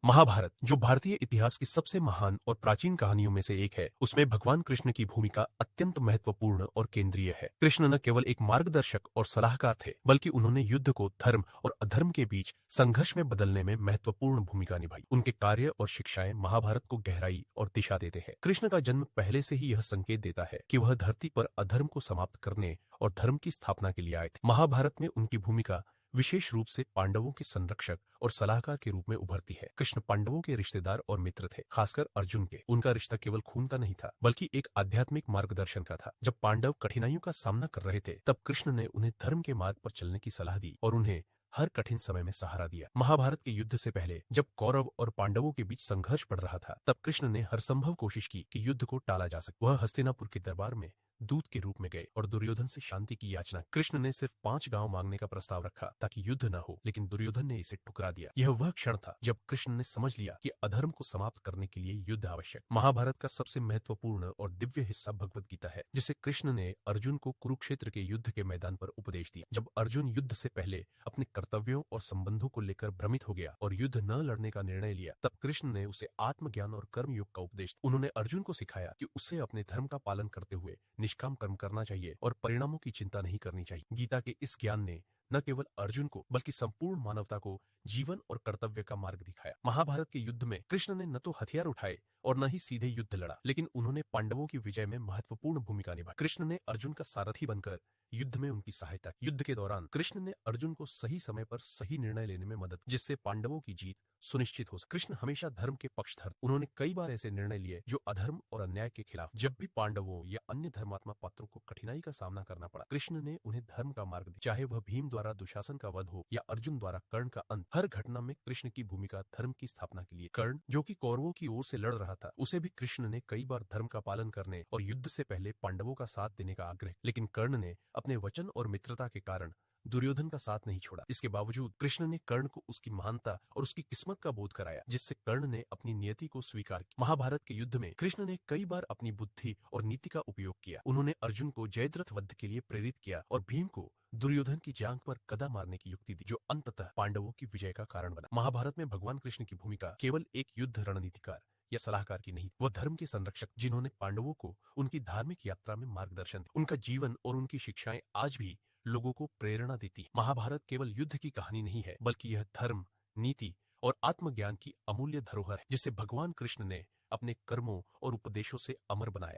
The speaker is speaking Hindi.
महाभारत, जो भारतीय इतिहास की सबसे महान और प्राचीन कहानियों में से एक है, उसमें भगवान कृष्ण की भूमिका अत्यंत महत्वपूर्ण और केंद्रीय है। कृष्ण न केवल एक मार्गदर्शक और सलाहकार थे, बल्कि उन्होंने युद्ध को धर्म और अधर्म के बीच संघर्ष में बदलने में महत्वपूर्ण भूमिका निभाई। उनके कार्य और शिक्षाएं महाभारत को गहराई और दिशा देते हैं। कृष्ण का जन्म पहले से ही यह संकेत देता है कि वह धरती पर अधर्म को समाप्त करने और धर्म की स्थापना के लिए आए थे। महाभारत में उनकी भूमिका विशेष रूप से पांडवों के संरक्षक और सलाहकार के रूप में उभरती है। कृष्ण पांडवों के रिश्तेदार और मित्र थे, खासकर अर्जुन के। उनका रिश्ता केवल खून का नहीं था, बल्कि एक आध्यात्मिक मार्गदर्शन का था। जब पांडव कठिनाइयों का सामना कर रहे थे, तब कृष्ण ने उन्हें धर्म के मार्ग पर चलने की सलाह दी और उन्हें हर कठिन समय में सहारा दिया। महाभारत के युद्ध से पहले जब कौरव और पांडवों के बीच संघर्ष बढ़ रहा था, तब कृष्ण ने हर संभव कोशिश की कि युद्ध को टाला जा सके। वह हस्तिनापुर के दरबार में दूत के रूप में गए और दुर्योधन से शांति की याचना। कृष्ण ने सिर्फ 5 गांव मांगने का प्रस्ताव रखा ताकि युद्ध न हो, लेकिन दुर्योधन ने इसे ठुकरा दिया। यह वह क्षण था जब कृष्ण ने समझ लिया कि अधर्म को समाप्त करने के लिए युद्ध आवश्यक। महाभारत का सबसे महत्वपूर्ण और दिव्य हिस्सा भगवद गीता है, जिसे कृष्ण ने अर्जुन को कुरुक्षेत्र के युद्ध के मैदान पर उपदेश दिया। जब अर्जुन युद्ध से पहले अपने कर्तव्यों और संबंधों को लेकर भ्रमित हो गया और युद्ध न लड़ने का निर्णय लिया, तब कृष्ण ने उसे आत्मज्ञान और कर्मयोग का उपदेश दिया। उन्होंने अर्जुन को सिखाया कि उसे अपने धर्म का पालन करते हुए निष्काम कर्म करना चाहिए और परिणामों की चिंता नहीं करनी चाहिए। गीता के इस ज्ञान ने न केवल अर्जुन को बल्कि संपूर्ण मानवता को जीवन और कर्तव्य का मार्ग दिखाया। महाभारत के युद्ध में कृष्ण ने न तो हथियार उठाए और न ही सीधे युद्ध लड़ा, लेकिन उन्होंने पांडवों की विजय में महत्वपूर्ण भूमिका निभाई। कृष्ण ने अर्जुन का सारथी बनकर युद्ध में उनकी सहायता की। युद्ध के दौरान कृष्ण ने अर्जुन को सही समय पर सही निर्णय लेने में मदद, जिससे पांडवों की जीत सुनिश्चित हो सके। कृष्ण हमेशा धर्म के पक्षधर। उन्होंने कई बार ऐसे निर्णय लिए जो अधर्म और अन्याय के खिलाफ। जब भी पांडवों या अन्य धर्मात्मा पात्रों को कठिनाई का सामना करना पड़ा, कृष्ण ने उन्हें धर्म का मार्ग दिया। चाहे वह भीम द्वारा दुशासन का वध हो या अर्जुन द्वारा कर्ण का अंत, हर घटना में कृष्ण की भूमिका धर्म की स्थापना के लिए। कर्ण, जो कि कौरवों की ओर से लड़ रहा था, उसे भी कृष्ण ने कई बार धर्म का पालन करने और युद्ध से पहले पांडवों का साथ देने का आग्रह, लेकिन कर्ण ने अपने वचन और मित्रता के कारण दुर्योधन का साथ नहीं छोड़ा। इसके बावजूद कृष्ण ने कर्ण को उसकी महानता और उसकी किस्मत का बोध कराया, जिससे कर्ण ने अपनी नियति को स्वीकार किया। महाभारत के युद्ध में कृष्ण ने कई बार अपनी बुद्धि और नीति का उपयोग किया। उन्होंने अर्जुन को जयद्रथ वध के लिए प्रेरित किया और भीम को दुर्योधन की जांघ पर गदा मारने की युक्ति दी, जो अंततः पांडवों की विजय का कारण बना। महाभारत में भगवान कृष्ण की भूमिका केवल एक युद्ध रणनीतिकार या सलाहकार की नहीं, वह धर्म के संरक्षक, जिन्होंने पांडवों को उनकी धार्मिक यात्रा में मार्गदर्शन दिया। उनका जीवन और उनकी शिक्षाएं आज भी लोगों को प्रेरणा देती है। महाभारत केवल युद्ध की कहानी नहीं है, बल्कि यह धर्म, नीति और आत्मज्ञान की अमूल्य धरोहर है, जिसे भगवान कृष्ण ने अपने कर्मों और उपदेशों से अमर बनाया।